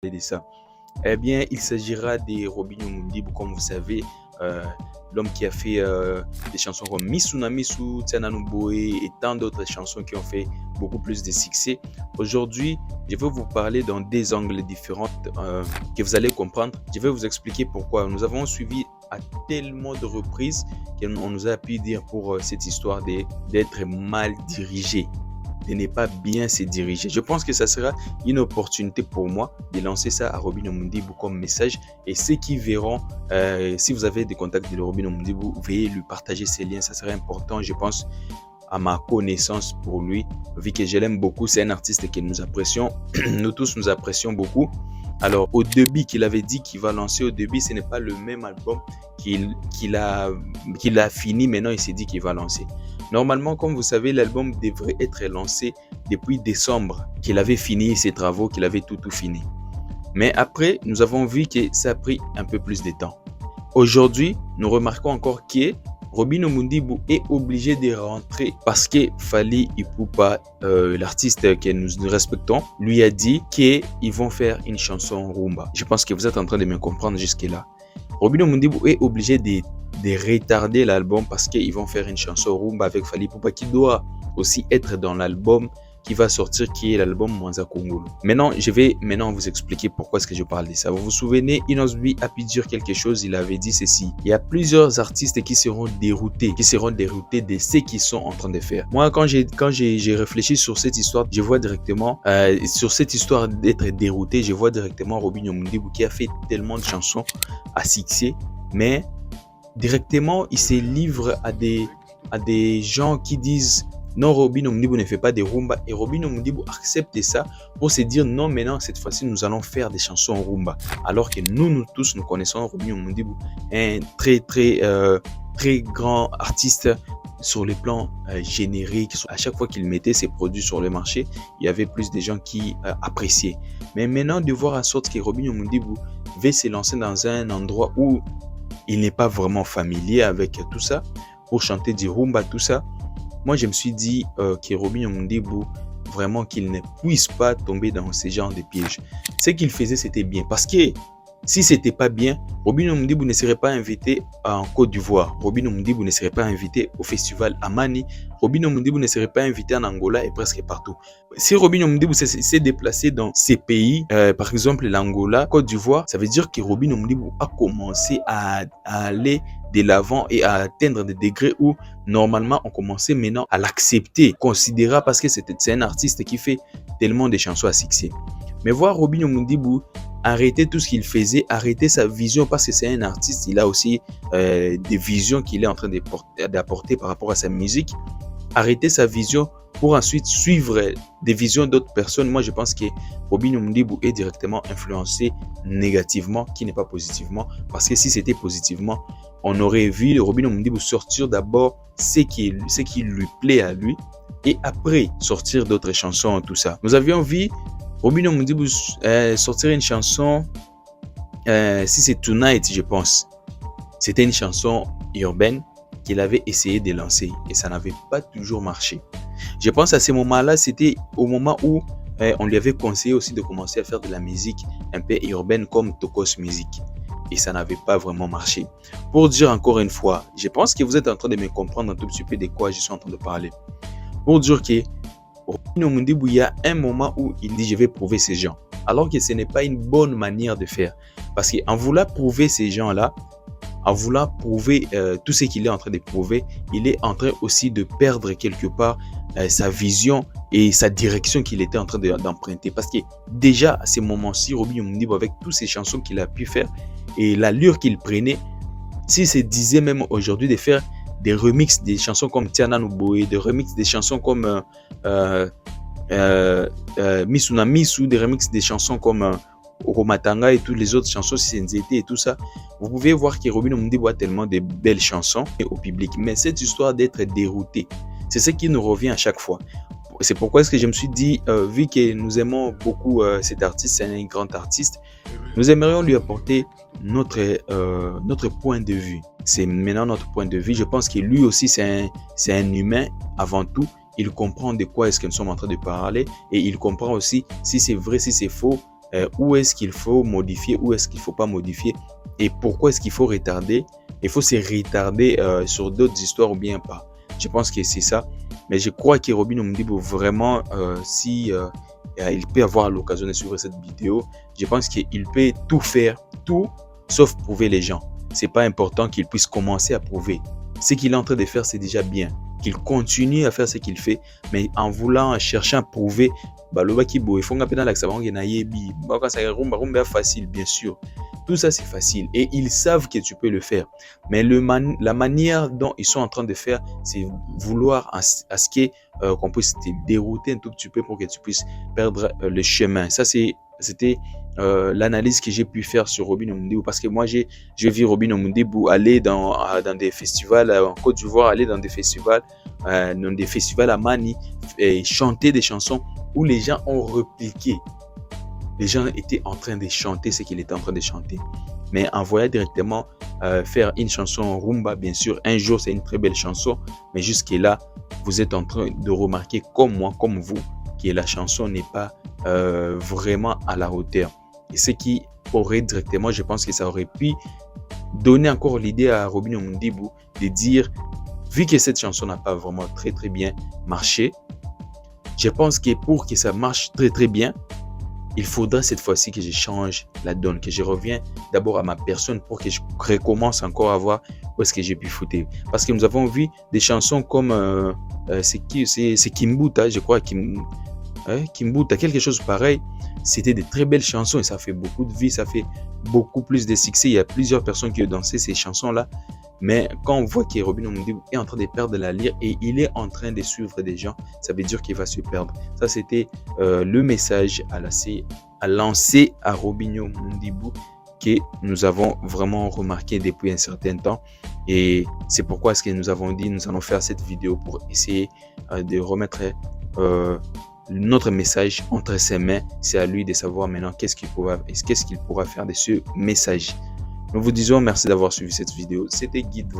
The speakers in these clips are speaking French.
de ça. Eh bien, il s'agira de Robinho Mundibu, comme vous savez, l'homme qui a fait des chansons comme Misuna Misu, Tiananu Boe et tant d'autres chansons qui ont fait beaucoup plus de succès. Aujourd'hui, je vais vous parler dans des angles différents que vous allez comprendre. Je vais vous expliquer pourquoi. Nous avons suivi à tellement de reprises qu'on nous a pu dire pour cette histoire d'être mal dirigé, de ne pas bien se diriger. Je pense que ça sera une opportunité pour moi de lancer ça à Robinho Mundibu comme message, et ceux qui verront, si vous avez des contacts de Robinho Mundibu, veuillez lui partager ces liens, ça serait important, je pense, à ma connaissance pour lui, vu que je l'aime beaucoup. C'est un artiste que nous apprécions, nous tous nous apprécions beaucoup. Alors, au début qu'il avait dit qu'il va lancer, au début, ce n'est pas le même album qu'il a fini. Maintenant, il s'est dit qu'il va lancer. Normalement, comme vous savez, l'album devrait être lancé depuis décembre, qu'il avait fini ses travaux, qu'il avait tout fini. Mais après, nous avons vu que ça a pris un peu plus de temps. Aujourd'hui, nous remarquons encore que Robinho Mundibu est obligé de rentrer parce que Fally Ipupa, l'artiste que nous respectons, lui a dit qu'ils vont faire une chanson rumba. Je pense que vous êtes en train de me comprendre jusque-là. Robinho Mundibu est obligé de retarder l'album parce qu'ils vont faire une chanson rumba avec Fally Ipupa qui doit aussi être dans l'album qui va sortir, qui est l'album Mwanza Kongolo. Maintenant, je vais vous expliquer pourquoi est-ce que je parle de ça. Vous vous souvenez, Inosbi a pu dire quelque chose, il avait dit ceci. Il y a plusieurs artistes qui seront déroutés de ce qu'ils sont en train de faire. Moi, quand j'ai réfléchi sur cette histoire, je vois directement, sur cette histoire d'être dérouté, je vois directement Robinho Mundibu qui a fait tellement de chansons à succès, mais directement, il se livre à des gens qui disent non, Robinho Mundibu ne fait pas de rumba, et Robinho Mundibu accepte ça pour se dire non, maintenant cette fois-ci nous allons faire des chansons rumba, alors que nous tous nous connaissons Robinho Mundibu, un très grand artiste sur les plans génériques. À chaque fois qu'il mettait ses produits sur le marché, il y avait plus de gens qui appréciaient. Mais maintenant, de voir en sorte que Robinho Mundibu veut se lancer dans un endroit où il n'est pas vraiment familier avec tout ça, pour chanter du rumba, tout ça, moi je me suis dit que Robinho Mundibu, vraiment qu'il ne puisse pas tomber dans ce genre de pièges. Ce qu'il faisait, c'était bien, parce que si c'était pas bien, Robinho Mundibu ne serait pas invité en Côte d'Ivoire, Robinho Mundibu ne serait pas invité au festival Amani, Robinho Mundibu ne serait pas invité en Angola et presque partout. Si Robinho Mundibu s'est déplacé dans ces pays, par exemple l'Angola, Côte d'Ivoire, ça veut dire que Robinho Mundibu a commencé à aller de l'avant et à atteindre des degrés où normalement on commençait maintenant à l'accepter, considérable, parce que c'est un artiste qui fait tellement de chansons à succès. Mais voir Robinho Mundibu arrêter tout ce qu'il faisait, arrêter sa vision, parce que c'est un artiste, il a aussi des visions qu'il est en train d'apporter par rapport à sa musique, arrêter sa vision pour ensuite suivre des visions d'autres personnes. Moi je pense que Robinho Mundibu est directement influencé négativement, qui n'est pas positivement, parce que si c'était positivement, on aurait vu Robinho Mundibu sortir d'abord ce qui lui plaît à lui, et après sortir d'autres chansons, tout ça. Nous avions vu Robinho Mundibu sortir une chanson, si c'est Tonight, je pense. C'était une chanson urbaine qu'il avait essayé de lancer et ça n'avait pas toujours marché. Je pense à ce moment-là, c'était au moment où on lui avait conseillé aussi de commencer à faire de la musique un peu urbaine comme Tokos Music. Et ça n'avait pas vraiment marché. Pour dire encore une fois, je pense que vous êtes en train de me comprendre un tout petit peu de quoi je suis en train de parler. Pour dire que Robinho Mundibu, il y a un moment où il dit je vais prouver ces gens, alors que ce n'est pas une bonne manière de faire, parce qu'en voulant prouver ces gens-là, en voulant prouver tout ce qu'il est en train de prouver, il est en train aussi de perdre quelque part sa vision et sa direction qu'il était en train d'emprunter, parce que déjà à ce moment-ci, Robinho Mundibu, avec toutes ces chansons qu'il a pu faire et l'allure qu'il prenait, s'il se disait même aujourd'hui de faire des remixes des chansons comme Tiananu Boe, des remixes des chansons comme Misuna Misu, des remixes des chansons comme Oromatanga et toutes les autres chansons, Senzete et tout ça, vous pouvez voir que Robinho Mundibu a tellement de belles chansons au public. Mais cette histoire d'être dérouté, c'est ce qui nous revient à chaque fois. C'est pourquoi est-ce que je me suis dit, vu que nous aimons beaucoup cet artiste, c'est un grand artiste, nous aimerions lui apporter notre point de vue. C'est maintenant notre point de vue. Je pense que lui aussi, c'est un humain avant tout. Il comprend de quoi est-ce que nous sommes en train de parler et il comprend aussi si c'est vrai, si c'est faux. où est-ce qu'il faut modifier, où est-ce qu'il ne faut pas modifier et pourquoi est-ce qu'il faut retarder. Il faut se retarder sur d'autres histoires ou bien pas. Je pense que c'est ça. Mais je crois que Robin Omdibo, vraiment, si il peut avoir l'occasion de suivre cette vidéo, je pense qu'il peut tout faire, tout sauf prouver les gens. C'est pas important qu'il puisse commencer à prouver. Ce qu'il est en train de faire, c'est déjà bien. Qu'il continue à faire ce qu'il fait, mais en voulant chercher à prouver, il faut facile, bien sûr. Tout ça, c'est facile et ils savent que tu peux le faire. Mais la manière dont ils sont en train de faire, c'est vouloir à ce qu'on puisse te dérouter un tout petit peu pour que tu puisses perdre le chemin. Ça, c'était l'analyse que j'ai pu faire sur Robin Omdibo, parce que moi, j'ai vu Robin Omdibo aller dans des festivals en Côte d'Ivoire, aller dans des festivals à Mani et chanter des chansons où les gens ont répliqué. Les gens étaient en train de chanter ce qu'il était en train de chanter. Mais en voyant directement faire une chanson rumba, bien sûr, un jour c'est une très belle chanson, mais jusque-là, vous êtes en train de remarquer comme moi, comme vous, que la chanson n'est pas vraiment à la hauteur. Et ce qui aurait directement, je pense que ça aurait pu donner encore l'idée à Robin Omdibo de dire, vu que cette chanson n'a pas vraiment très très bien marché, je pense que pour que ça marche très très bien, il faudra cette fois-ci que je change la donne, que je reviens d'abord à ma personne pour que je recommence encore à voir où est-ce que j'ai pu foutre. Parce que nous avons vu des chansons comme c'est Kimbuta, je crois, Kimbuta, quelque chose pareil. C'était de très belles chansons et ça fait beaucoup de vie, ça fait beaucoup plus de succès. Il y a plusieurs personnes qui ont dansé ces chansons-là. Mais quand on voit que Robin Omdibo est en train de perdre la lyre et il est en train de suivre des gens, ça veut dire qu'il va se perdre. Ça, c'était le message à lancer à Robin Omdibo que nous avons vraiment remarqué depuis un certain temps. Et c'est pourquoi ce que nous avons dit, nous allons faire cette vidéo pour essayer de remettre notre message entre ses mains. C'est à lui de savoir maintenant qu'est-ce qu'il pourra faire de ce message. Nous vous disons merci d'avoir suivi cette vidéo. C'était Guide,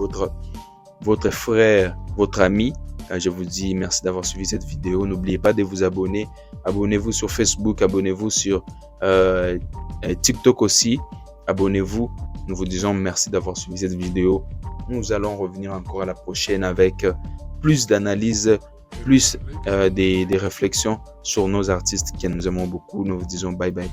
votre frère, votre ami. Je vous dis merci d'avoir suivi cette vidéo. N'oubliez pas de vous abonner. Abonnez-vous sur Facebook, abonnez-vous sur TikTok aussi. Abonnez-vous. Nous vous disons merci d'avoir suivi cette vidéo. Nous allons revenir encore à la prochaine avec plus d'analyses, plus des réflexions sur nos artistes que nous aimons beaucoup. Nous vous disons bye bye.